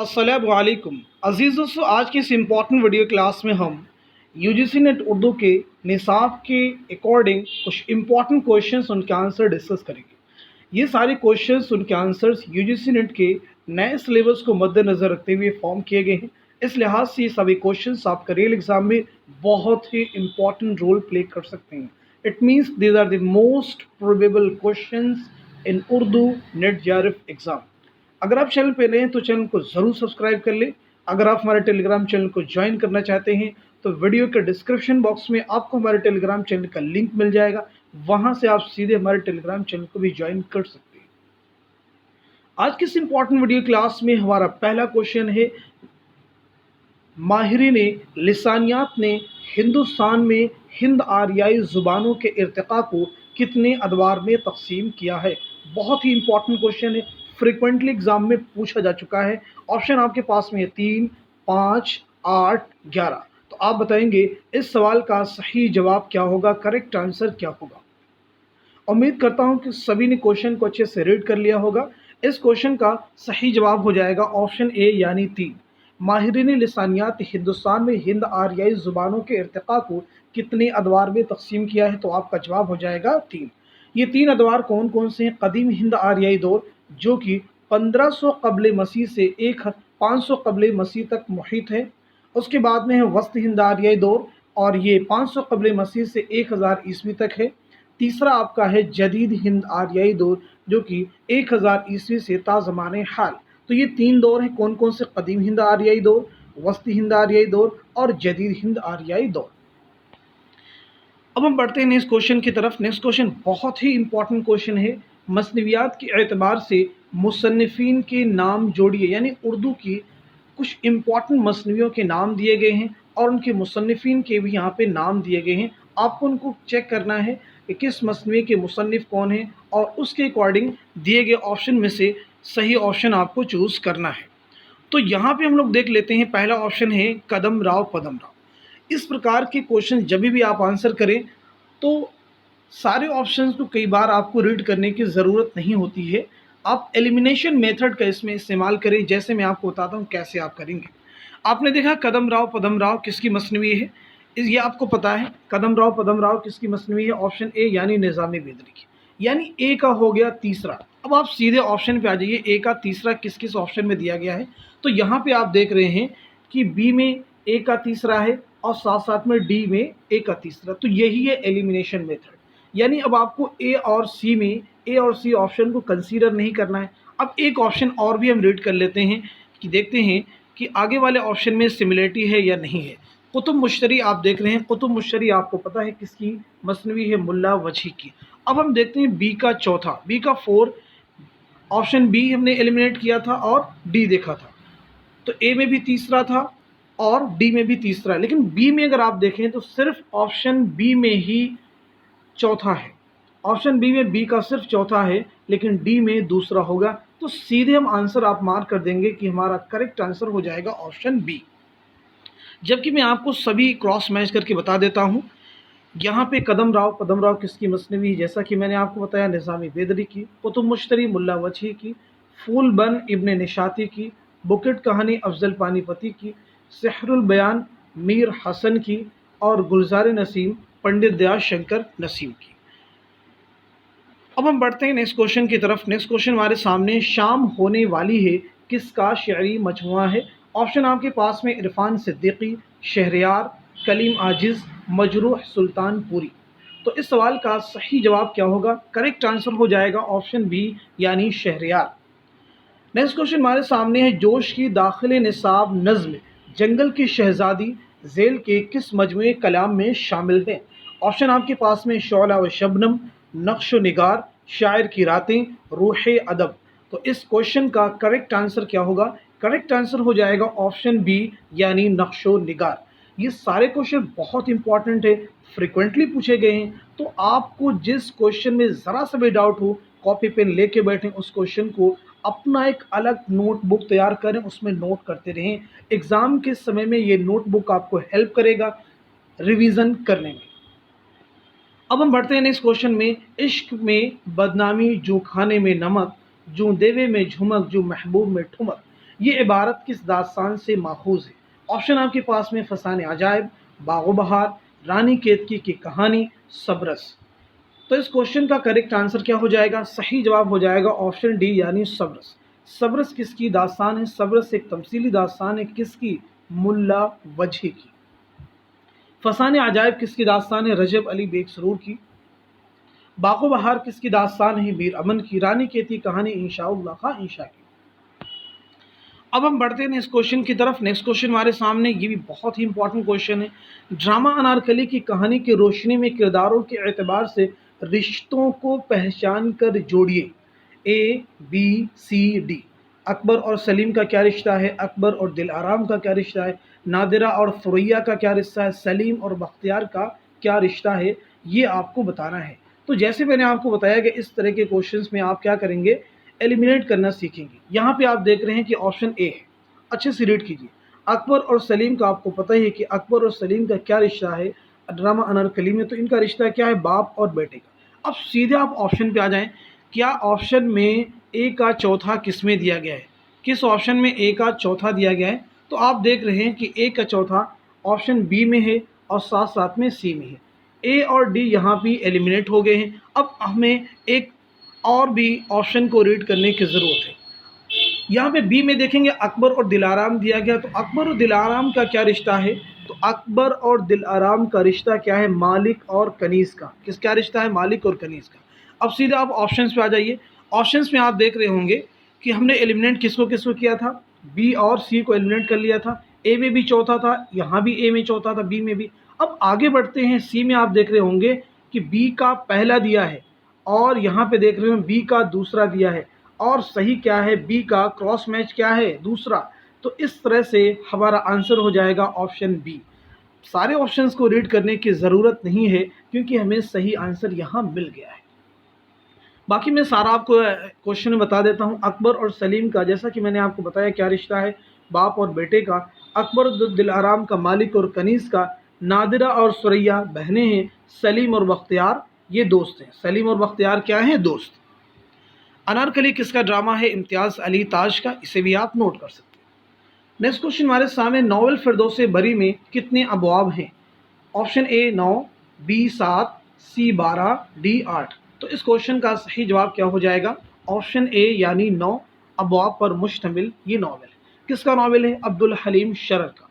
अस्सलामुअलैकुम अज़ीज़ों, आज की इस इम्पॉर्टेंट वीडियो क्लास में हम यूजीसी नेट उर्दू के निसाब के अकॉर्डिंग कुछ इम्पॉर्टेंट क्वेश्चंस उनके आंसर डिस्कस करेंगे। ये सारे क्वेश्चंस उनके आंसर्स यूजीसी नेट के नए सिलेबस को मद्देनज़र रखते हुए फॉर्म किए गए हैं। इस लिहाज से ये सभी क्वेश्चंस आपका रियल एग्ज़ाम में बहुत ही इम्पॉर्टेंट रोल प्ले कर सकते हैं। It means these are the most probable questions in Urdu NET JRF exam. अगर आप चैनल पे नए हैं तो चैनल को ज़रूर सब्सक्राइब कर लें। अगर आप हमारे टेलीग्राम चैनल को ज्वाइन करना चाहते हैं तो वीडियो के डिस्क्रिप्शन बॉक्स में आपको हमारे टेलीग्राम चैनल का लिंक मिल जाएगा, वहां से आप सीधे हमारे टेलीग्राम चैनल को भी ज्वाइन कर सकते हैं। आज की इस इंपॉर्टेंट वीडियो क्लास में हमारा पहला क्वेश्चन है, माहिरीन लिसानियात ने हिंदुस्तान में हिंद आरियाई ज़ुबानों के इर्तिका को कितने अदवार में तकसीम किया है। बहुत ही इंपॉर्टेंट क्वेश्चन है, फ्रिक्वेंटली एग्जाम में पूछा जा चुका है। ऑप्शन आपके पास में है 3, 5, 8, 11। तो आप बताएंगे इस सवाल का सही जवाब क्या होगा, करेक्ट आंसर क्या होगा। उम्मीद करता हूं कि सभी ने क्वेश्चन को अच्छे से रीड कर लिया होगा। इस क्वेश्चन का सही जवाब हो जाएगा ऑप्शन ए यानी 3। माहिरीन लिसानियात हिंदुस्तान में हिंद आरियाई ज़ुबानों के इर्तिका को कितने अदवार में तकसीम किया है, तो आपका जवाब हो जाएगा 3। ये 3 अदवार कौन कौन से हैं? कदीम हिंद आरियाई दौर जो कि 1500 कबल मसीह से 500 कबल मसीह तक मुहित है। उसके बाद में है वस्त हिंद आरियाई दौर और ये 500 कबल मसीह से 1000 ईस्वी तक है। तीसरा आपका है जदीद हिंद आरियाई दौर जो कि 1000 ईस्वी से ता ज़माने हाल। तो ये 3 दौर हैं, कौन कौन से? कदीम हिंद आरियाई दौर, वस्त हिंद आरियाई दौर और जदीद हिंद आरियाई दौर। अब हम बढ़ते हैं नेक्स्ट क्वेश्चन की तरफ। नेक्स्ट क्वेश्चन बहुत ही इंपॉर्टेंट क्वेश्चन है। मसनवियात के एतबार से मुसन्निफीन के नाम जोड़िए, यानी उर्दू की कुछ इम्पॉर्टेंट मसनवियों के नाम दिए गए हैं और उनके मुसन्निफीन के भी यहाँ पे नाम दिए गए हैं। आपको उनको चेक करना है कि किस मसनवी के मुसन्निफ कौन है और उसके अकॉर्डिंग दिए गए ऑप्शन में से सही ऑप्शन आपको चूज़ करना है। तो यहाँ पे हम लोग देख लेते हैं, पहला ऑप्शन है कदम राव पदम राव। इस प्रकार के क्वेश्चन जब भी आप आंसर करें तो सारे ऑप्शंस को कई बार आपको रीड करने की ज़रूरत नहीं होती है। आप एलिमिनेशन मेथड का इसमें इस्तेमाल करें, जैसे मैं आपको बताता हूँ कैसे आप करेंगे। आपने देखा कदम राव पदम राव किसकी मसनवी है, ये आपको पता है। कदम राव पदम राव किसकी मसनवी है? ऑप्शन ए यानी निज़ामी बेदरी की, यानी ए का हो गया तीसरा। अब आप सीधे ऑप्शन पे आ जाइए, ए का तीसरा किस किस ऑप्शन में दिया गया है। तो यहाँ पे आप देख रहे हैं कि बी में ए का तीसरा है और साथ साथ में डी में ए का तीसरा। तो यही है एलिमिनेशन मेथड, यानी अब आपको ए और सी ऑप्शन को कंसीडर नहीं करना है। अब एक ऑप्शन और भी हम रीड कर लेते हैं कि देखते हैं कि आगे वाले ऑप्शन में सिमिलरिटी है या नहीं है। कुतुब मुश्तरी आप देख रहे हैं, कुतुब मुश्तरी आपको पता है किसकी मसनवी है? मुल्ला वजही की। अब हम देखते हैं बी का चौथा, बी का 4, ऑप्शन बी हमने एलिमिनेट किया था और डी देखा था। तो ए में भी तीसरा था और डी में भी तीसरा है, लेकिन बी में अगर आप देखें तो सिर्फ ऑप्शन बी में ही चौथा है। ऑप्शन बी में बी का सिर्फ चौथा है, लेकिन डी में दूसरा होगा। तो सीधे हम आंसर आप मार्क कर देंगे कि हमारा करेक्ट आंसर हो जाएगा ऑप्शन बी। जबकि मैं आपको सभी क्रॉस मैच करके बता देता हूं। यहाँ पे कदम राव पदम राव किसकी मसनवी? जैसा कि मैंने आपको बताया निज़ामी बेदरी की, कुतुब मुश्तरी मुल्ला वजही की, फूल बन इब्ने निशाती की, बुकेट कहानी अफजल पानीपती की, सहरुल बयान मीर हसन की और गुलजार नसीम पंडित दयाल शंकर नसीम की। अब हम बढ़ते हैं नेक्स्ट क्वेश्चन की तरफ। नेक्स्ट क्वेश्चन हमारे सामने, शाम होने वाली है किसका शेरी मजमुआ है? ऑप्शन आपके पास में इरफान सिद्दीकी, शहरयार, कलीम आजिज़, मजरूह सुल्तानपुरी। तो इस सवाल का सही जवाब क्या होगा? करेक्ट आंसर हो जाएगा ऑप्शन बी यानी शहरयार। नेक्स्ट क्वेश्चन हमारे सामने है, जोश की दाखिल निसाब नज़्म जंगल की शहजादी झेल के किस मजमूए कलाम में शामिल है? ऑप्शन आपके पास में शौला व शबनम, नक्श व निगार, शायर की रातें, रूह अदब। तो इस क्वेश्चन का करेक्ट आंसर क्या होगा? करेक्ट आंसर हो जाएगा ऑप्शन बी यानी नक्श व निगार। ये सारे क्वेश्चन बहुत इंपॉर्टेंट है, फ्रिक्वेंटली पूछे गए हैं। तो आपको जिस क्वेश्चन में ज़रा सा भी डाउट हो, कॉपी पेन लेके बैठें, उस क्वेश्चन को अपना एक अलग नोटबुक तैयार करें, उसमें नोट करते रहें। एग्ज़ाम के समय में ये नोटबुक आपको हेल्प करेगा रिवीजन करने में। अब हम बढ़ते हैं नेक्स्ट क्वेश्चन में, इश्क में बदनामी जू खाने में नमक, जू देवे में झुमक, जू महबूब में ठुमक। یہ عبارت کس داستان سے ماخوذ ہے؟ آپشن آپ کے پاس میں فسانہ عجائب، باغ و بہار، رانی کیتکی کی کہانی، سبرس۔ تو اس کوشچن کا کریکٹ آنسر کیا ہو جائے گا؟ صحیح جواب ہو جائے گا آپشن ڈی یعنی سبرس۔ سبرس کس کی داستان ہے؟ سبرس ایک تمثیلی داستان ہے، کس کی؟ ملا وجہ کی۔ فسانہ عجائب کس کی داستان ہے؟ رجب علی بیگ سرور کی۔ باغ و بہار کس کی داستان ہے؟ میر امن کی۔ رانی کیتکی کہانی انشاء اللہ خواہ انشاء کی۔ اب ہم بڑھتے ہیں اس کوشچن کی طرف۔ نیکسٹ کوشچن ہمارے سامنے، یہ بھی بہت ہی امپورٹنٹ کوشچن ہے۔ ڈرامہ انارکلی کی کہانی کی روشنی میں کرداروں کے اعتبار سے رشتوں کو پہچان کر جوڑیے۔ اے بی سی ڈی۔ اکبر اور سلیم کا کیا رشتہ ہے؟ اکبر اور دل آرام کا کیا رشتہ ہے؟ نادرہ اور ثریا کا کیا رشتہ ہے؟ سلیم اور بختیار کا کیا رشتہ ہے؟ یہ آپ کو بتانا ہے۔ تو جیسے میں نے آپ کو بتایا کہ اس طرح کے کوشچنس میں آپ کیا کریں گے؟ ایلیمینیٹ کرنا سیکھیں گے۔ یہاں پہ آپ دیکھ رہے ہیں کہ آپشن اے ہے، اچھے سے ریڈ کیجیے۔ اکبر اور سلیم کا آپ کو پتہ ہی ہے کہ اکبر اور سلیم کا کیا رشتہ ہے ڈرامہ انارکلی میں، تو ان کا رشتہ کیا ہے؟ باپ اور بیٹے کا۔ اب سیدھے آپ آپشن پہ آ جائیں، کیا آپشن میں اے کا چوتھا کس میں دیا گیا ہے؟ کس آپشن میں اے کا چوتھا دیا گیا ہے؟ تو آپ دیکھ رہے ہیں کہ اے کا چوتھا آپشن بی میں ہے اور ساتھ ساتھ میں سی میں ہے۔ اے اور ڈی یہاں بھی ایلیمینیٹ ہو گئے ہیں۔ اب ہمیں ایک اور بھی آپشن کو ریڈ کرنے کی ضرورت ہے۔ یہاں پہ بی میں دیکھیں گے اکبر اور دلارام دیا گیا، تو اکبر اور دلارام کا کیا رشتہ ہے؟ تو اکبر اور دلارام کا رشتہ کیا ہے؟ مالک اور کنیز کا۔ کس کا رشتہ ہے؟ مالک اور کنیز کا۔ اب سیدھا آپ آپشنز پہ آ جائیے۔ آپشنز میں آپ دیکھ رہے ہوں گے کہ ہم نے ایلیمنیٹ کس کو کیا تھا؟ بی اور سی کو ایلیمنیٹ کر لیا تھا۔ اے میں بھی چوتھا تھا، یہاں بھی اے میں چوتھا تھا، بی میں بھی۔ اب آگے بڑھتے ہیں، سی میں آپ دیکھ رہے ہوں گے کہ بی کا پہلا دیا ہے اور یہاں پہ دیکھ رہے ہوں بی کا دوسرا دیا ہے، اور صحیح کیا ہے؟ بی کا کراس میچ کیا ہے؟ دوسرا۔ تو اس طرح سے ہمارا آنسر ہو جائے گا آپشن بی۔ سارے آپشنز کو ریڈ کرنے کی ضرورت نہیں ہے کیونکہ ہمیں صحیح آنسر یہاں مل گیا ہے۔ باقی میں سارا آپ کو کوشچن بتا دیتا ہوں۔ اکبر اور سلیم کا، جیسا کہ میں نے آپ کو بتایا کیا رشتہ ہے؟ باپ اور بیٹے کا۔ اکبر دل آرام کا مالک اور کنیز کا۔ نادرہ اور ثریا بہنیں ہیں۔ سلیم اور بختیار یہ دوست ہیں۔ سلیم اور بختیار کیا ہیں؟ دوست۔ انارکلی کس کا ڈرامہ ہے؟ امتیاز علی تاج کا، اسے بھی آپ نوٹ کر سکتے ہیں۔ نیکسٹ کوشچن ہمارے سامنے، ناول فردوس بری میں کتنے ابواب ہیں؟ Option A 9، B 7، C 12، D 8۔ تو اس کوشچن کا صحیح جواب کیا ہو جائے گا؟ آپشن اے یعنی 9 ابواب پر مشتمل یہ ناول ہے۔ کس کا ناول ہے؟ عبدالحلیم شرر کا۔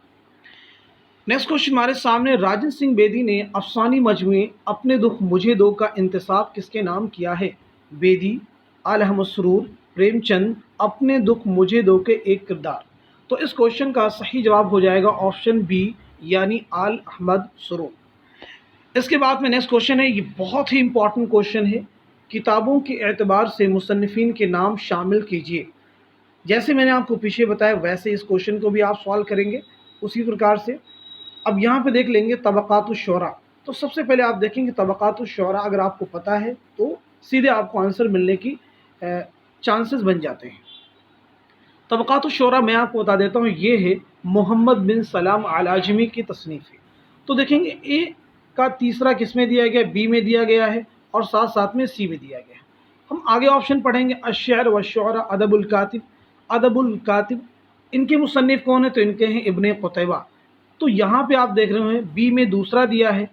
نیکسٹ کوشچن ہمارے سامنے، راجن سنگھ بیدی نے افسانوی مجموعے اپنے دکھ مجھے دو کا انتساب کس کے نام کیا ہے؟ بیدی، آل احمد سرور، پریم چند، اپنے دکھ مجھے دو کے ایک کردار۔ تو اس کوشچن کا صحیح جواب ہو جائے گا آپشن بی یعنی آل احمد سرور۔ اس کے بعد میں نیکسٹ کوشچن ہے، یہ بہت ہی امپورٹنٹ کوشچن ہے، کتابوں کے اعتبار سے مصنفین کے نام شامل کیجیے۔ جیسے میں نے آپ کو پیچھے بتایا ویسے اس کوشچن کو بھی آپ سوالو کریں گے اسی پرکار سے۔ اب یہاں پہ دیکھ لیں گے طبقات الشعراء۔ تو سب سے پہلے آپ دیکھیں گے طبقات الشعراء، اگر آپ کو پتہ ہے تو سیدھے آپ کو آنسر ملنے کی چانسز بن جاتے ہیں۔ طبقات الشعراء میں آپ کو بتا دیتا ہوں، یہ ہے محمد بن سلام علاجمی کی تصنیف ہے۔ تو دیکھیں گے اے کا تیسرا کس میں دیا گیا؟ بی میں دیا گیا ہے اور ساتھ ساتھ میں سی میں دیا گیا ہے۔ ہم آگے آپشن پڑھیں گے، الشعر والشعراء ادب الکاتب۔ ادب الکاتب ان کے مصنف کون ہیں؟ تو ان کے ہیں ابن قتیبہ۔ تو یہاں پہ آپ دیکھ رہے ہیں بی میں دوسرا دیا ہے،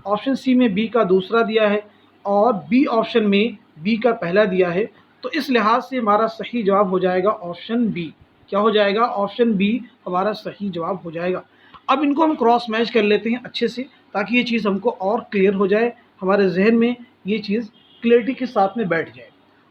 آپشن سی میں بی کا دوسرا دیا ہے اور بی آپشن میں بی کا پہلا دیا ہے۔ تو اس لحاظ سے ہمارا صحیح جواب ہو جائے گا آپشن بی۔ کیا ہو جائے گا؟ آپشن بی ہمارا صحیح جواب ہو جائے گا۔ اب ان کو ہم کراس میچ کر لیتے ہیں اچھے سے تاکہ یہ چیز ہم کو اور کلیئر ہو جائے، ہمارے ذہن میں یہ چیز کلیئرٹی کے ساتھ میں بیٹھ جائے۔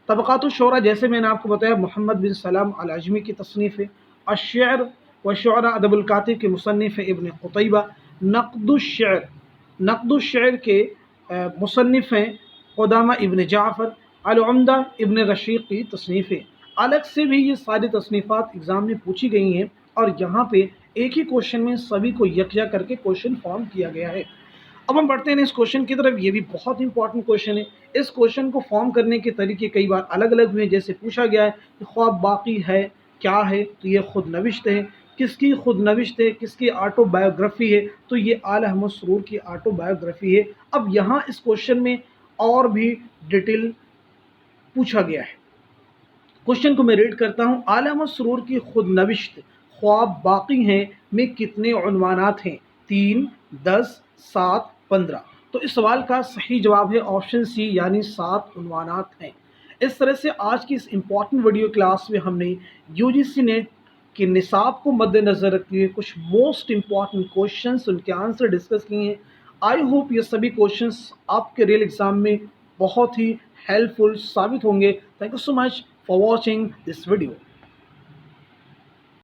طبقات الشعراء جیسے میں نے آپ کو بتایا محمد بن سلام العجمی کی تصنیف ہے۔ الشعر والشعراء ادب الکاتب کے مصنف ہے ابن قتیبہ۔ نقد الشعر کے مصنف ہیں قدامہ ابن جعفر۔ العمدہ ابن رشید کی تصنیف ہے۔ الگ سے بھی یہ ساری تصنیفات ایگزام میں پوچھی گئی ہیں اور یہاں پہ ایک ہی کوشچن میں سبھی کو یکجا کر کے کوشچن فارم کیا گیا ہے۔ اب ہم بڑھتے ہیں اس کوشچن کی طرف، یہ بھی بہت امپورٹنٹ کوشچن ہے۔ اس کوشچن کو فارم کرنے کے طریقے کئی بار الگ الگ ہوئے، جیسے پوچھا گیا ہے کہ خواب باقی ہے کیا ہے؟ تو یہ خود نوشت ہے۔ کس کی خود نوشت ہے؟ کس کی آٹو بایوگرافی ہے؟ تو یہ آل احمد سرور کی آٹو بایوگرافی ہے۔ اب یہاں اس کوشچن میں اور بھی ڈیٹیل پوچھا گیا ہے۔ क्वेश्चन को मैं रीड करता हूँ। आला मसरूर की खुद नविश्त ख्वाब बाकी हैं में कितने उन्वानात हैं? 3, 10, 7, 15। तो इस सवाल का सही जवाब है ऑप्शन सी यानी 7 उन्वानात हैं। इस तरह से आज की इस इम्पॉर्टेंट वीडियो क्लास में हमने यूजीसी नेट के निसाब को मद्देनज़र रखते हुए कुछ मोस्ट इम्पॉर्टेंट क्वेश्चंस उनके आंसर डिस्कस किए हैं। आई होप ये सभी क्वेश्चंस आपके रियल एग्जाम में बहुत ही हेल्पफुल साबित होंगे। Thank you so much for watching this video.